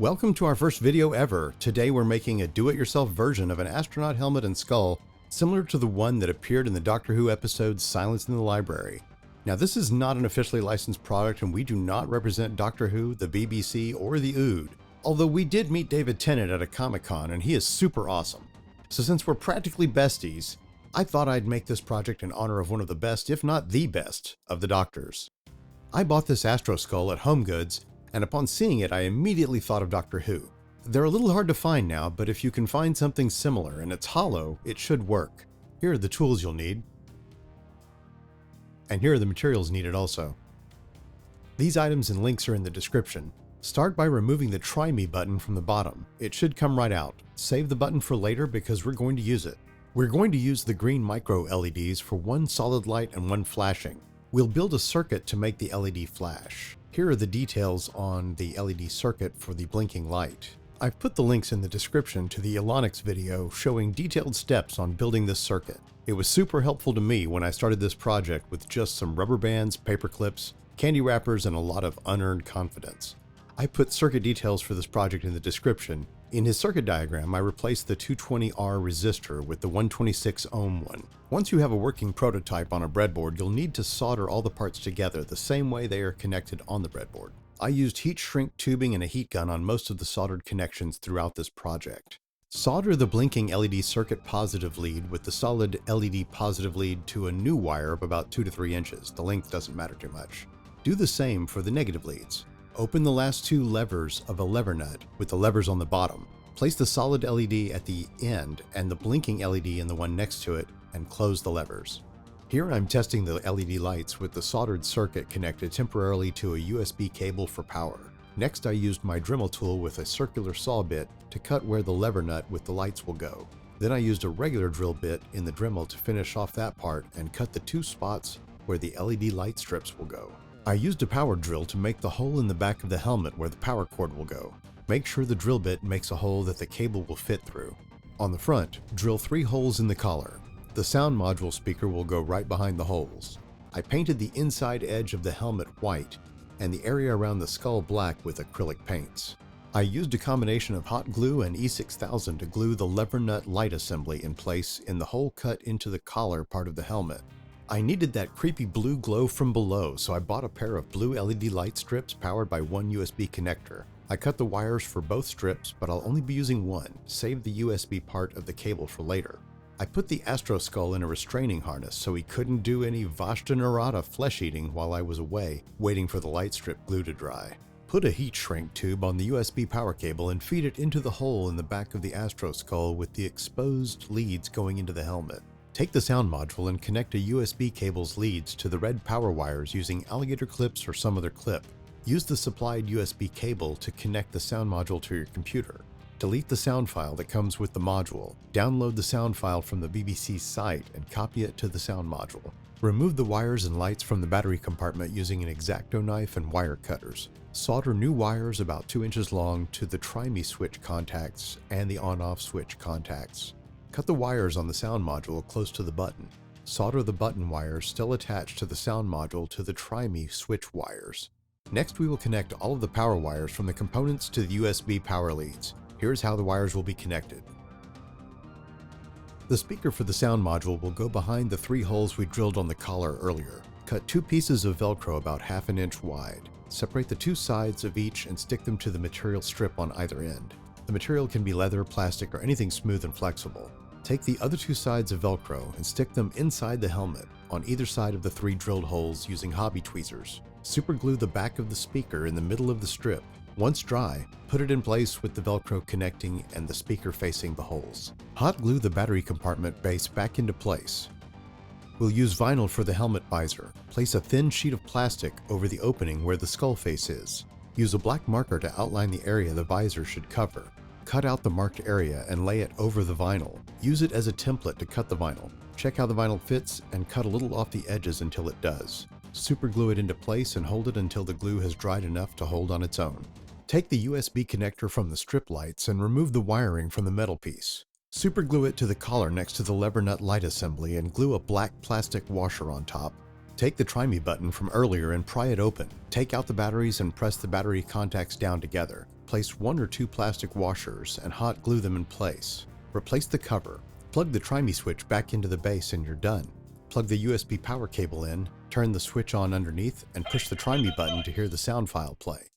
Welcome to our first video ever. Today we're making a do-it-yourself version of an astronaut helmet and skull similar to the one that appeared in the Doctor Who episode Silence in the Library. Now this is not an officially licensed product and we do not represent Doctor Who, the BBC, or the Ood. Although we did meet David Tennant at a Comic-Con and he is super awesome. So since we're practically besties, I thought I'd make this project in honor of one of the best, if not the best, of the Doctors. I bought this Astro Skull at Home Goods, and upon seeing it I immediately thought of Doctor Who. They're a little hard to find now, but if you can find something similar and it's hollow, it should work. Here are the tools you'll need. And here are the materials needed also. These items and links are in the description. Start by removing the Try Me button from the bottom. It should come right out. Save the button for later because we're going to use it. We're going to use the green micro LEDs for one solid light and one flashing. We'll build a circuit to make the LED flash. Here are the details on the LED circuit for the blinking light. I've put the links in the description to the Elonix video showing detailed steps on building this circuit. It was super helpful to me when I started this project with just some rubber bands, paper clips, candy wrappers, and a lot of unearned confidence. I put circuit details for this project in the description. In his circuit diagram, I replaced the 220R resistor with the 126 ohm one. Once you have a working prototype on a breadboard, you'll need to solder all the parts together the same way they are connected on the breadboard. I used heat shrink tubing and a heat gun on most of the soldered connections throughout this project. Solder the blinking LED circuit positive lead with the solid LED positive lead to a new wire of about 2 to 3 inches. The length doesn't matter too much. Do the same for the negative leads. Open the last two levers of a lever nut with the levers on the bottom. Place the solid LED at the end and the blinking LED in the one next to it and close the levers. Here I'm testing the LED lights with the soldered circuit connected temporarily to a USB cable for power. Next I used my dremel tool with a circular saw bit to cut where the lever nut with the lights will go. Then I used a regular drill bit in the dremel to finish off that part and cut the two spots where the LED light strips will go. I used a power drill to make the hole in the back of the helmet where the power cord will go. Make sure the drill bit makes a hole that the cable will fit through. On the front, drill 3 holes in the collar. The sound module speaker will go right behind the holes. I painted the inside edge of the helmet white and the area around the skull black with acrylic paints. I used a combination of hot glue and E6000 to glue the lever nut light assembly in place in the hole cut into the collar part of the helmet. I needed that creepy blue glow from below, so I bought a pair of blue LED light strips powered by one USB connector. I cut the wires for both strips, but I'll only be using one. Save the USB part of the cable for later. I put the Astro Skull in a restraining harness so he couldn't do any Vashta Nerada flesh eating while I was away, waiting for the light strip glue to dry. Put a heat shrink tube on the USB power cable and feed it into the hole in the back of the Astro Skull with the exposed leads going into the helmet. Take the sound module and connect a USB cable's leads to the red power wires using alligator clips or some other clip. Use the supplied USB cable to connect the sound module to your computer. Delete the sound file that comes with the module. Download the sound file from the BBC site and copy it to the sound module. Remove the wires and lights from the battery compartment using an X-Acto knife and wire cutters. Solder new wires about 2 inches long to the Try Me switch contacts and the on-off switch contacts. Cut the wires on the sound module close to the button. Solder the button wires still attached to the sound module to the Try Me switch wires. Next we will connect all of the power wires from the components to the USB power leads. Here's how the wires will be connected. The speaker for the sound module will go behind the 3 holes we drilled on the collar earlier. Cut 2 pieces of Velcro about ½ an inch wide. Separate the 2 sides of each and stick them to the material strip on either end. The material can be leather, plastic, or anything smooth and flexible. Take the other 2 sides of Velcro and stick them inside the helmet on either side of the 3 drilled holes using hobby tweezers. Superglue the back of the speaker in the middle of the strip. Once dry, put it in place with the Velcro connecting and the speaker facing the holes. Hot glue the battery compartment base back into place. We'll use vinyl for the helmet visor. Place a thin sheet of plastic over the opening where the skull face is. Use a black marker to outline the area the visor should cover. Cut out the marked area and lay it over the vinyl. Use it as a template to cut the vinyl. Check how the vinyl fits and cut a little off the edges until it does. Superglue it into place and hold it until the glue has dried enough to hold on its own. Take the USB connector from the strip lights and remove the wiring from the metal piece. Superglue it to the collar next to the lever nut light assembly and glue a black plastic washer on top. Take the try me button from earlier and pry it open. Take out the batteries and press the battery contacts down together. Place 1 or 2 plastic washers and hot glue them in place. Replace the cover. Plug the try me switch back into the base and you're done. Plug the USB power cable in, turn the switch on underneath, and push the try me button to hear the sound file play.